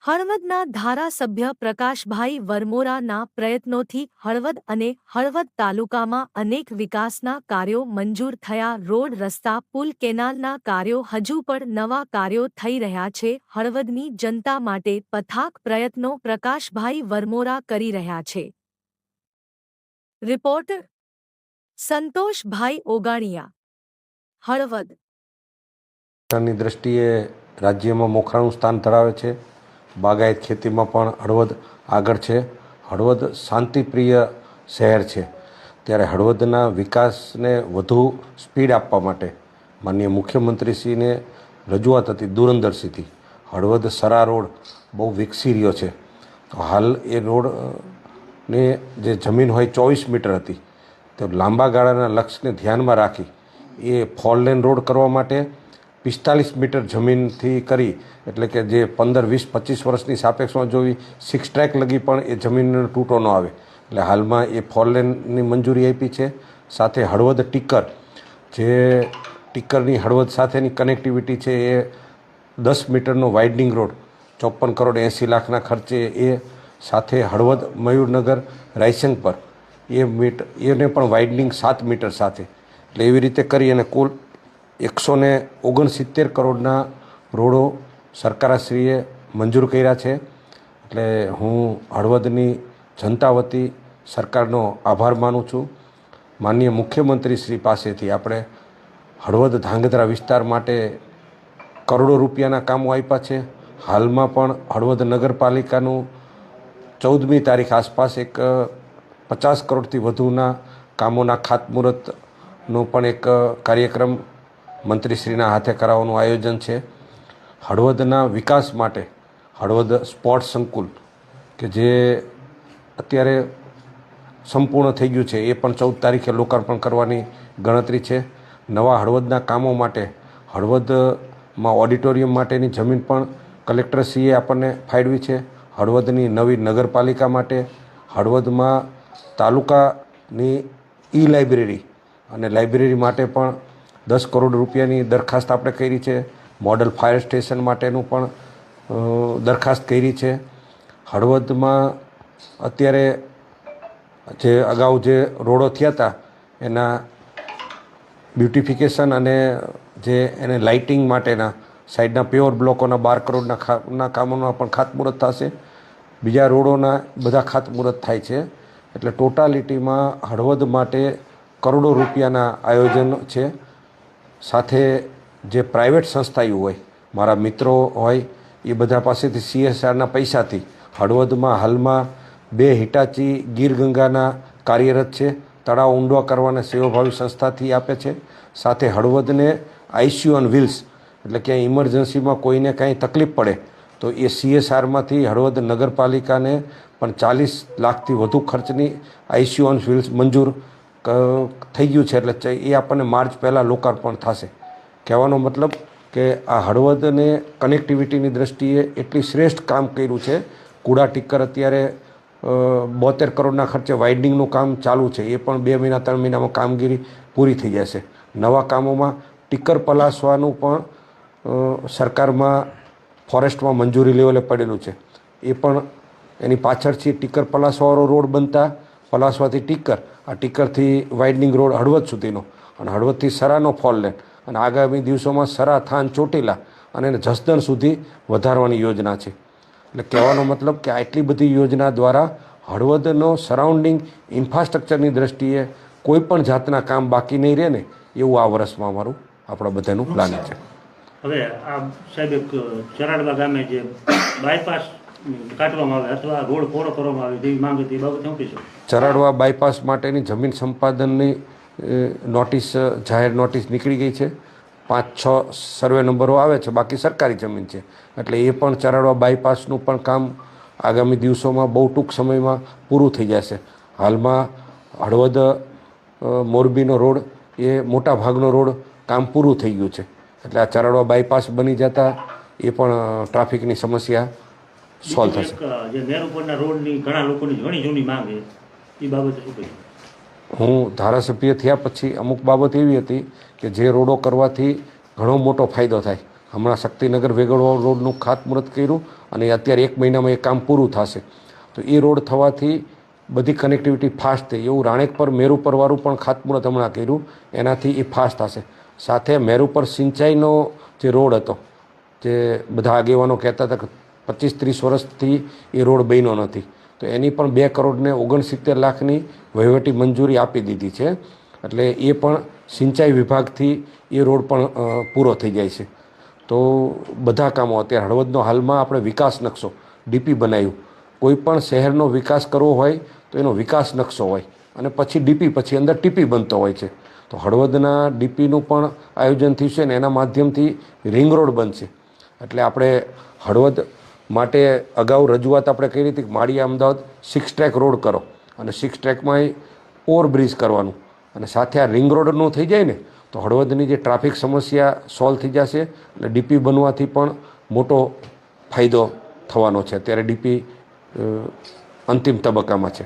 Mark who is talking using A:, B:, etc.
A: હળવદના ધારાસભ્ય પ્રકાશભાઈ વરમોરાના પ્રયત્નોથી હળવદ અને હળવદ તાલુકામાં અનેક વિકાસના કાર્યો મંજૂર થયા. રોડ, રસ્તા, પુલ, કેનાલના કાર્યો હજુ પણ નવા કાર્યો થઈ રહ્યા છે. હળવદની જનતા માટે પથાક પ્રયત્નો પ્રકાશભાઈ વરમોરા કરી રહ્યા છે. રિપોર્ટર સંતોષભાઈ ઓગાણિયા, હળવદ.
B: ની દ્રષ્ટિએ રાજ્યમાં મોખરાનું સ્થાન ધરાવે છે. બાગાયત ખેતીમાં પણ હળવદ આગળ છે. હળવદ શાંતિપ્રિય શહેર છે, ત્યારે હળવદના વિકાસને વધુ સ્પીડ આપવા માટે માનનીય મુખ્યમંત્રીશ્રીને રજૂઆત હતી દૂરંદર્શીથી. હળવદ સરા રોડ બહુ વિકસી રહ્યો છે, તો હાલ એ રોડને જે જમીન હોય 24 મીટર હતી, તો લાંબા ગાળાના લક્ષ્યને ધ્યાનમાં રાખી એ 4 લેન રોડ કરવા માટે 45 મીટર જમીનથી કરી, એટલે કે જે 15, 20, 25 વર્ષની સાપેક્ષમાં જોઈ 6 ટ્રેક લગી પણ એ જમીનનો તૂટો ન આવે, એટલે હાલમાં એ 4 લેનની મંજૂરી આપી છે. સાથે હળવદ ટીકર, જે ટીકરની હળવદ સાથેની કનેક્ટિવિટી છે, એ 10 મીટરનો વાઇડનિંગ રોડ 54 કરોડ 80 લાખના ખર્ચે, એ સાથે હળવદ મયુરનગર રાયસંગ પર એને પણ વાઇડનિંગ 7 મીટર સાથે, એટલે એવી રીતે કરી અને કુલ 169 કરોડના રોડો સરકારશ્રીએ મંજૂર કર્યા છે. એટલે હું હળવદની જનતા વતી સરકારનો આભાર માનું છું. માનનીય મુખ્યમંત્રી શ્રી પાસેથી આપણે હળવદ ધાંગધ્રા વિસ્તાર માટે કરોડો રૂપિયાના કામો આપ્યા છે. હાલમાં પણ હળવદ નગરપાલિકાનું 14મી તારીખ આસપાસ એક 50 કરોડથી વધુના કામોના ખાતમુહૂર્તનો પણ એક કાર્યક્રમ મંત્રીશ્રીના હાથે કરાવવાનું આયોજન છે. હળવદના વિકાસ માટે હળવદ સ્પોર્ટ્સ સંકુલ, કે જે અત્યારે સંપૂર્ણ થઈ ગયું છે, એ પણ 14 તારીખે લોકાર્પણ કરવાની ગણતરી છે. નવા હળવદના કામો માટે હળવદમાં ઓડિટોરિયમ માટેની જમીન પણ કલેક્ટરશ્રીએ આપણને ફાળવી છે. હળવદની નવી નગરપાલિકા માટે હળવદમાં તાલુકાની લાઇબ્રેરી અને લાઇબ્રેરી માટે પણ 10 કરોડ રૂપિયાની દરખાસ્ત આપણે કરી છે. મોડલ ફાયર સ્ટેશન માટેનું પણ દરખાસ્ત કરી છે. હળવદમાં અત્યારે જે અગાઉ જે રોડો થયા હતા એના બ્યુટિફિકેશન અને જે એને લાઇટિંગ માટેના સાઈડના પ્યોર બ્લોકોના 12 કરોડના કામોના પણ ખાતમુહૂર્ત થશે. બીજા રોડોના બધા ખાતમુહૂર્ત થાય છે. એટલે ટોટાલિટીમાં હળવદ માટે કરોડો રૂપિયાના આયોજન છે. સાથે જે પ્રાઇવેટ સંસ્થાઓ હોય, મારા મિત્રો હોય, એ બધા પાસેથી CSRના પૈસાથી હળવદમાં હાલમાં 2 હિટાચી ગીર ગંગાના કાર્યરત છે. તળાવ ઊંડવા કરવાના સેવાભાવી સંસ્થાથી આપે છે. સાથે હળવદને ICU ઓન વ્હીલ્સ, એટલે કે ઇમરજન્સીમાં કોઈને કાંઈ તકલીફ પડે તો એ CSRમાંથી હળવદ નગરપાલિકાને પણ 40 લાખથી વધુ ખર્ચની ICU ઓન વ્હીલ્સ મંજૂર થઈ ગયું છે. એટલે એ આપણને માર્ચ પહેલાં લોકાર્પણ થશે. કહેવાનો મતલબ કે આ હળવદને કનેક્ટિવિટીની દ્રષ્ટિએ એટલી શ્રેષ્ઠ કામ કર્યું છે. કુડા ટીકર અત્યારે 72 કરોડના ખર્ચે વાઇડનિંગનું કામ ચાલુ છે, એ પણ 2 મહિના 3 મહિનામાં કામગીરી પૂરી થઈ જશે. નવા કામોમાં ટીકર પલાસવાનું પણ સરકારમાં ફોરેસ્ટમાં મંજૂરી લેવલે પડેલું છે. એ પણ એની પાછળથી ટીકર પલાસવાળો રોડ બનતા પલાસવાથી ટીકર, આ ટીકરથી વાઇડનિંગ રોડ હળવદ સુધીનો, અને હળવદથી સરાનો 4 લેન, અને આગામી દિવસોમાં સરા, થાન, ચોટીલા અને જસદણ સુધી વધારવાની યોજના છે. એટલે કહેવાનો મતલબ કે આટલી બધી યોજના દ્વારા હળવદનો સરાઉન્ડિંગ ઇન્ફ્રાસ્ટ્રક્ચરની દ્રષ્ટિએ કોઈ પણ જાતના કામ બાકી નહીં રહે ને, એવું આ વર્ષમાં અમારું આપણા બધાનું પ્લાનિંગ છે.
C: હવે આ સાહેબ એક ચરાડવા ગામે જે બાયપાસ કાઢવામાં આવે અથવા રોડ પહોળો કરવામાં આવે જેવી માંગ હતી, એ બાબતે શું કહીશું?
B: ચરાડવા બાયપાસ માટેની જમીન સંપાદનની નોટિસ, જાહેર નોટિસ નીકળી ગઈ છે. 5-6 સર્વે નંબરો આવે છે, બાકી સરકારી જમીન છે. એટલે એ પણ ચરાડવા બાયપાસનું પણ કામ આગામી દિવસોમાં બહુ ટૂંક સમયમાં પૂરું થઈ જશે. હાલમાં હળવદ મોરબીનો રોડ, એ મોટા ભાગનો રોડ કામ પૂરું થઈ ગયું છે. એટલે આ ચરાડવા બાયપાસ બની જતાં એ પણ ટ્રાફિકની સમસ્યા સોલ્વ થશે.
C: જે નેર ઉપરના રોડની ઘણા લોકોની ઘણી જૂની માંગ છે, એ બાબતે શું કહીશું?
B: હું ધારાસભ્ય થયા પછી અમુક બાબત એવી હતી કે જે રોડો કરવાથી ઘણો મોટો ફાયદો થાય. હમણાં શક્તિનગર વેગળવાળો રોડનું ખાતમુહૂર્ત કર્યું અને અત્યારે 1 મહિનામાં એ કામ પૂરું થશે. તો એ રોડ થવાથી બધી કનેક્ટિવિટી ફાસ્ટ થઈ. એવું રાણેકપર મેરુપરવાળું પણ ખાતમુહૂર્ત હમણાં કર્યું, એનાથી એ ફાસ્ટ થશે. સાથે મેરુપર સિંચાઈનો જે રોડ હતો, જે બધા આગેવાનો કહેતા હતા કે 25-30 વર્ષથી એ રોડ બન્યો નથી, તો એની પણ 2 કરોડ ને 69 લાખની વહીવટી મંજૂરી આપી દીધી છે. એટલે એ પણ સિંચાઈ વિભાગથી એ રોડ પણ પૂરો થઈ જાય છે. તો બધા કામો અત્યારે હળવદનો હાલમાં આપણે વિકાસ નકશો ડીપી બનાવ્યું. કોઈ પણ શહેરનો વિકાસ કરવો હોય તો એનો વિકાસ નકશો હોય અને પછી ડીપી, પછી અંદર ટીપી બનતો હોય છે. તો હળવદના ડીપીનું પણ આયોજન થયું છે ને એના માધ્યમથી રિંગ રોડ બનશે. એટલે આપણે હળવદ માટે અગાઉ રજૂઆત આપણે કરી હતી કે માળિયા અમદાવાદ 6 ટ્રેક રોડ કરો અને 6 ટ્રેકમાં ઓવરબ્રિજ કરવાનું અને સાથે આ રિંગ રોડનું થઈ જાય ને તો હળવદની જે ટ્રાફિક સમસ્યા સોલ્વ થઈ જશે અને ડીપી બનવાથી પણ મોટો ફાયદો થવાનો છે. અત્યારે ડીપી અંતિમ તબક્કામાં છે.